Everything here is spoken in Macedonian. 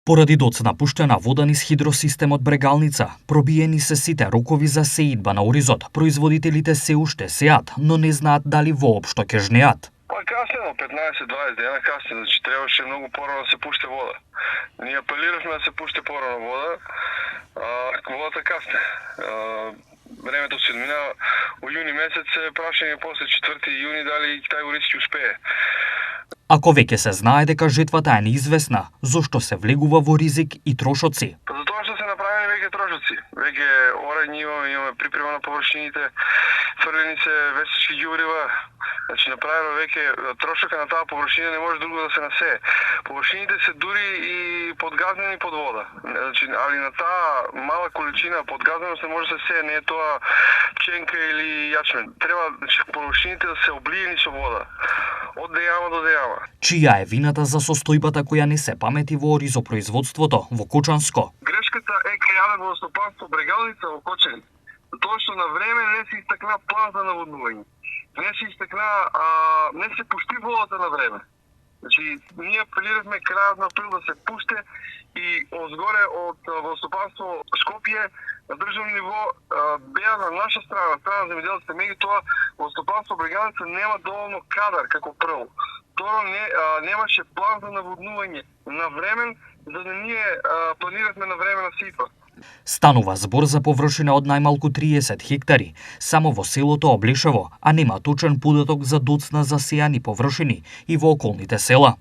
Поради доцна пуштена вода низ хидросистемот Брегалница, пробиени се сите рокови за сеидба на оризот. Производителите се уште сеат, но не знаат дали воопшто ќе жнеат. Касено, 15-20 дена касено, значи требаше многу порано да се пуште вода. Ние апелиравме да се пуште порано вода, водата касне. Времето се одмина, во јуни месец се прашање после 4 јуни дали тај ориз ќе успее. Ако веќе се знае дека жетвата е неизвестна, зошто се влегува во ризик и трошоци? Затоа што се направени веќе трошоци. Веќе орање имаме припрема на површините, фрлени се весечки ѓубрива. Значи направено веќе трошока на таа површина не може друго да се насее. Површините се дури и подгазнени под вода. Значи, али на таа мала количина подгазненост не може да се сее, не е тоа пченка или јачмен. Треба значи површините да се облиени со вода. Од дејама до дејама. Чија е вината за состојбата која не се памети во оризопроизводството во Кочанско? Грешката е кај јавно водостопанство Брегалница во Кочани. Тоа што на време не се истакна план за наводнување. Не се истакна, не се пушти водата на време. Значи, ние апелиравме крајот на април да се пуште и озгоре од водостопанство Скопје на државно ниво беа на наша страна, страна на земјоделците, меѓутоа водостопанство Брегалница нема доволно кадар како прво. Второ, немаше план за наводнување на време, за да ние планиравме на време на ситва. Станува збор за површина од најмалку 30 хектари, само во селото Облешево, а нема точен податок за доцна засејани површини и во околните села.